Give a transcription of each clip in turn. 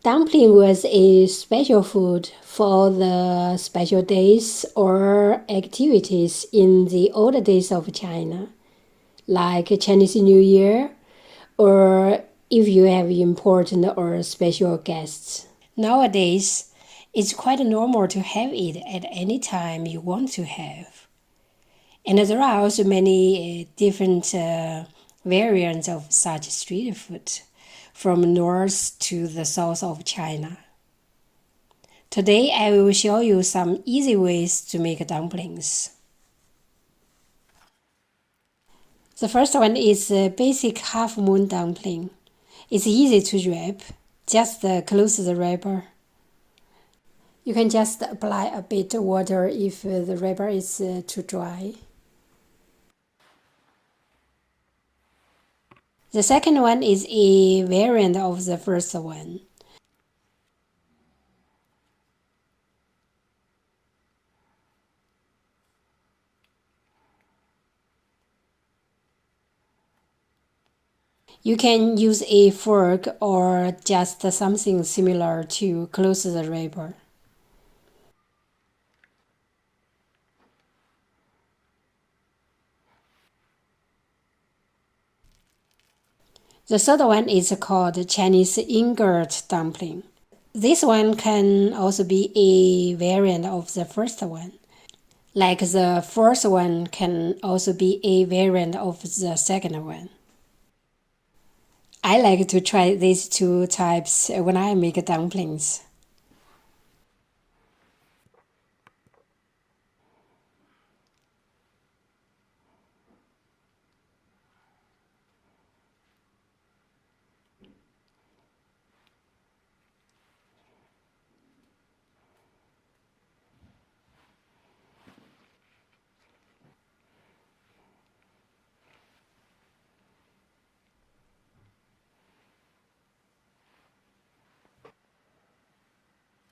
Dumpling was a special food for the special days or activities in the old days of China, like Chinese New Year, or if you have important or special guests. Nowadays, it's quite normal to have it at any time you want to have. And there are also many different variants of such street food, from north to the south of China. Today I will show you some easy ways to make dumplings. The first one is a basic half moon dumpling. It's easy to wrap. Just close the wrapper. You can just apply a bit of water if the wrapper is too dry. The second one is a variant of the first one. You can use a fork or just something similar to close the wrapper. The third one is called Chinese ingot dumpling. This one can also be a variant of the first one. Like the first one can also be a variant of the second one. I like to try these two types when I make dumplings.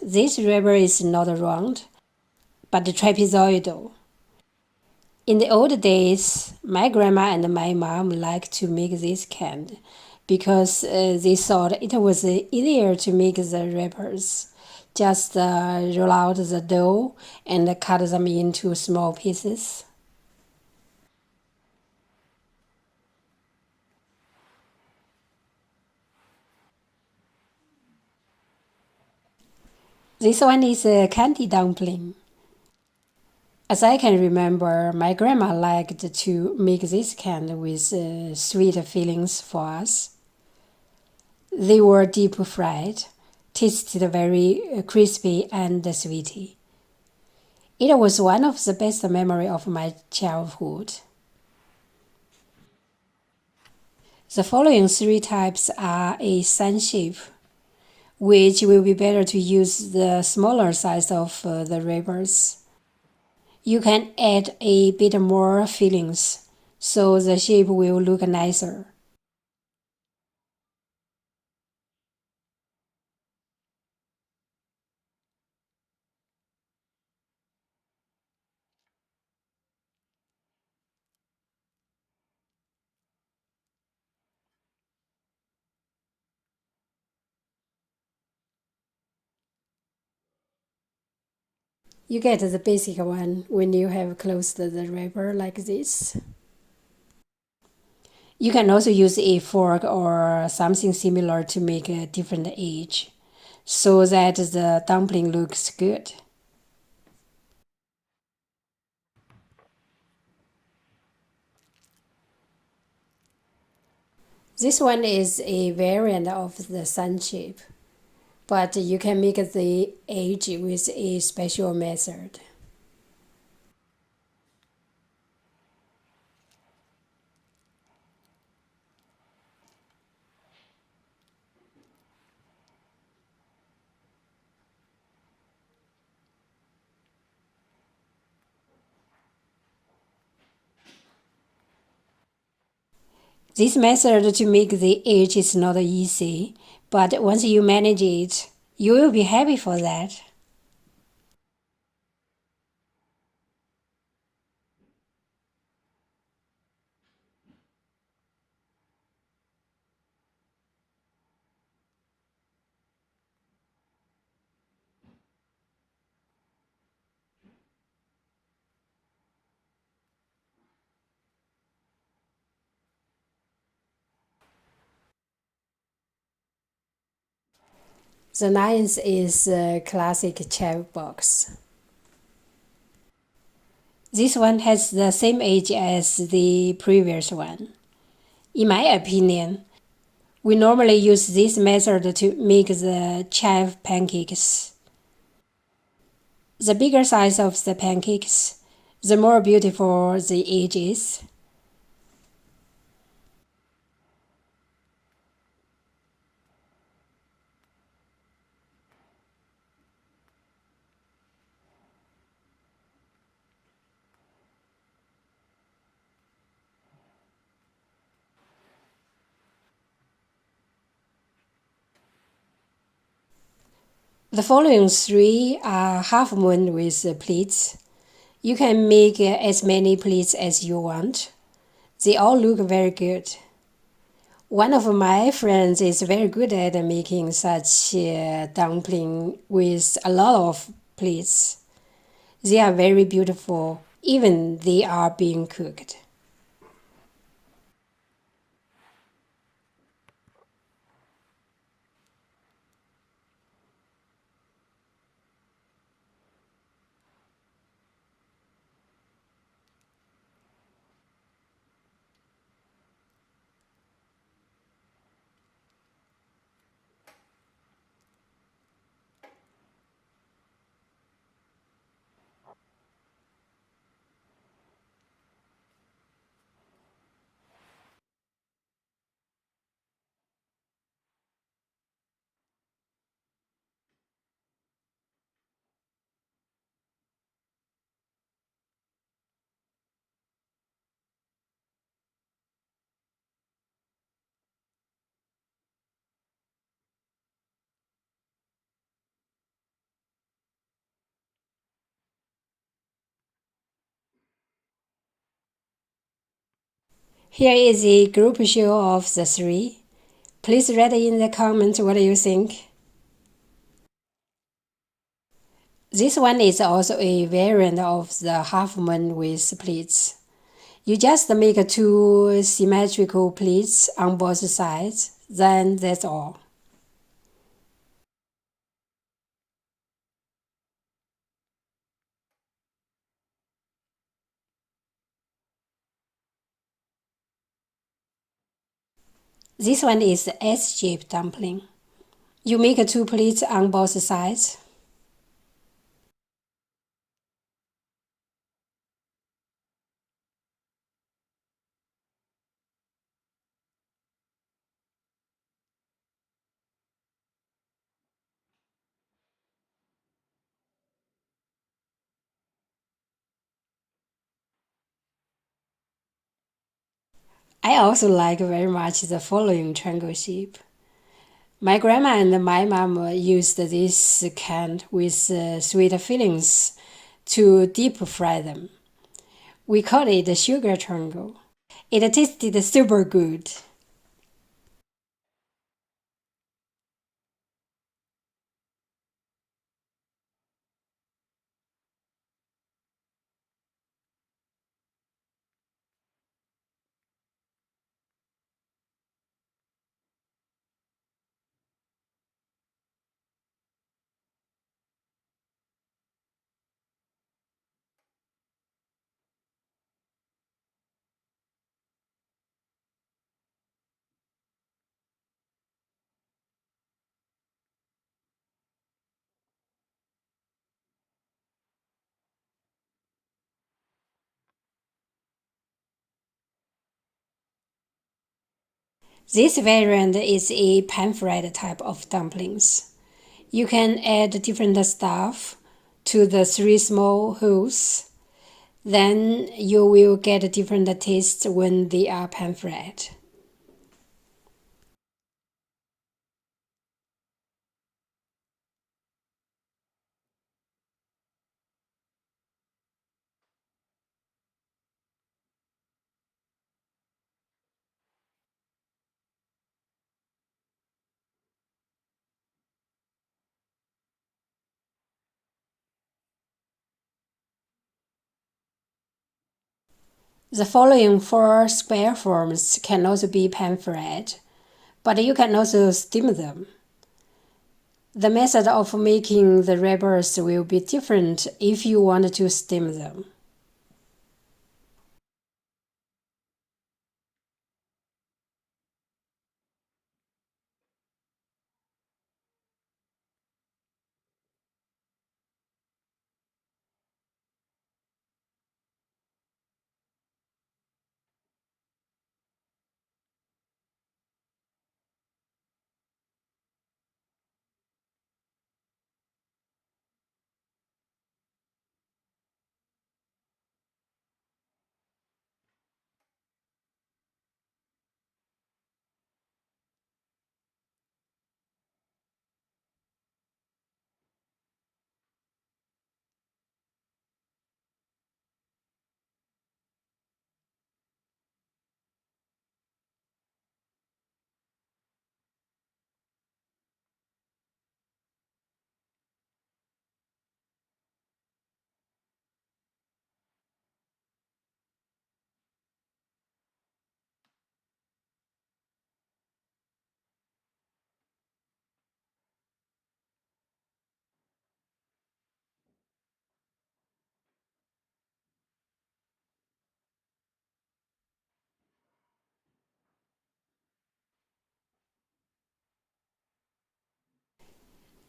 This wrapper is not round, but trapezoidal. In the old days, my grandma and my mom liked to make this kind because they thought it was easier to make the wrappers. Just roll out the dough and cut them into small pieces. This one is a candy dumpling. As I can remember, my grandma liked to make this kind with sweet fillings for us. They were deep fried, tasted very crispy and sweety. It was one of the best memories of my childhood. The following three types are a sun shape, which will be better to use the smaller size of the wrappers. You can add a bit more fillings, so the shape will look nicer. You get the basic one when you have closed the wrapper like this. You can also use a fork or something similar to make a different edge, so that the dumpling looks good. This one is a variant of the sun shape, but you can make the edge with a special method. This method to make the edge is not easy, but once you manage it, you will be happy for that. The ninth is a classic chive box. This one has the same age as the previous one. In my opinion, we normally use this method to make the chive pancakes. The bigger size of the pancakes, the more beautiful the edge is. The following three are half moon with pleats. You can make as many pleats as you want. They all look very good. One of my friends is very good at making such dumpling with a lot of pleats. They are very beautiful, even they are being cooked. Here is a group show of the three. Please write in the comments what you think. This one is also a variant of the half moon with pleats. You just make two symmetrical pleats on both sides, then that's all. This one is the S-shaped dumpling. You make two pleats on both sides. I also like very much the following triangle shape. My grandma and my mom used this kind with sweet fillings to deep fry them. We call it the sugar triangle. It tasted super good. This variant is a pan-fried type of dumplings. You can add different stuff to the three small holes. Then you will get different tastes when they are pan-fried. The following four square forms can also be pan-fried, but you can also steam them. The method of making the wrappers will be different if you want to steam them.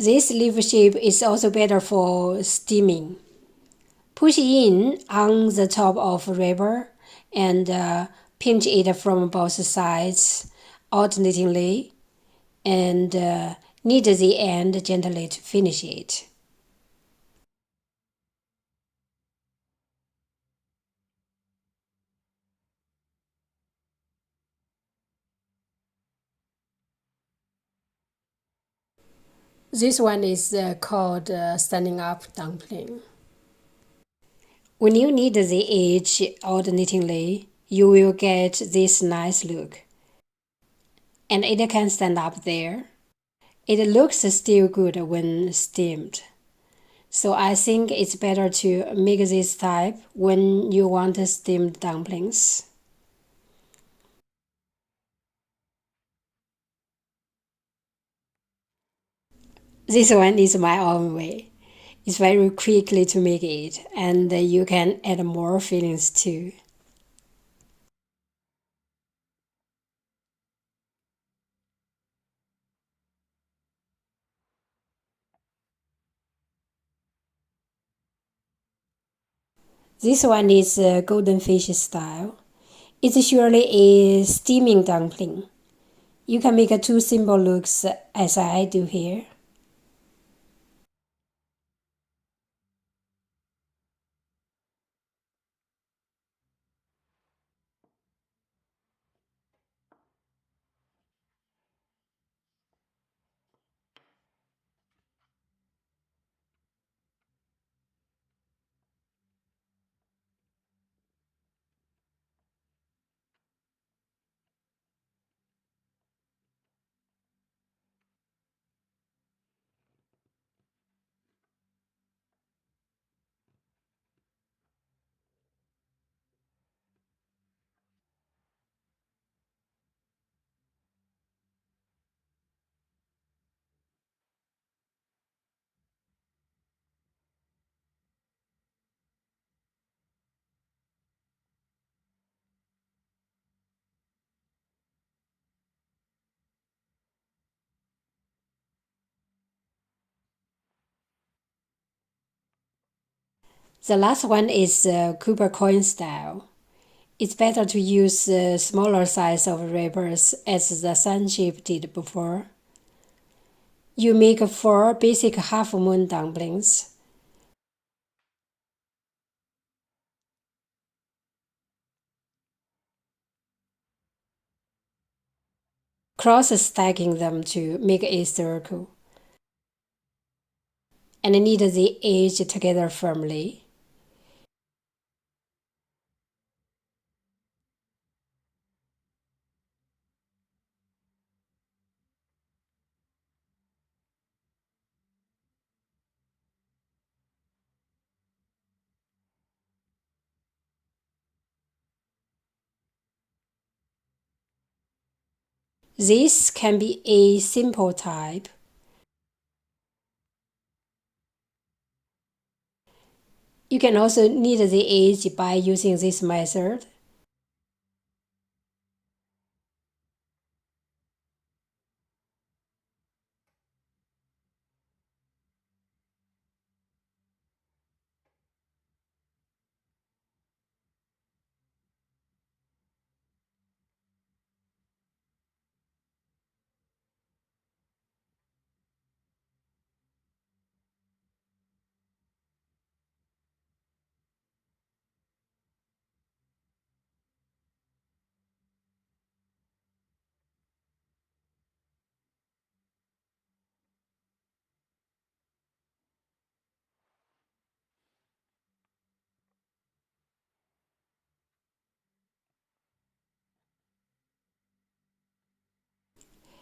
This leaf shape is also better for steaming. Push in on the top of wrapper and pinch it from both sides alternately and knead the end gently to finish it. This one is called standing up dumpling. When you knead the edge alternately, you will get this nice look. And it can stand up there. It looks still good when steamed. So I think it's better to make this type when you want steamed dumplings. This one is my own way. It's very quickly to make it, and you can add more fillings too. This one is Goldenfish style. It's surely a steaming dumpling. You can make two simple looks as I do here. The last one is Cooper coin style. It's better to use smaller size of wrappers as the sun shape did before. You make 4 basic half moon dumplings. Cross stacking them to make a circle. And knead the edge together firmly. This can be a simple type. You can also knead the edge by using this method.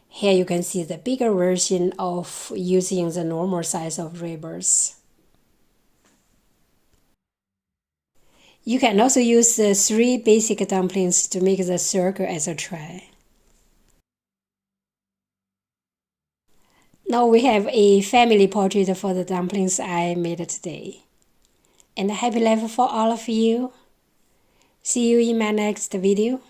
Here you can see the bigger version of using the normal size of ribbons. You can also use the 3 basic dumplings to make the circle as a tray. Now we have a family portrait for the dumplings I made today. And happy life for all of you. See you in my next video.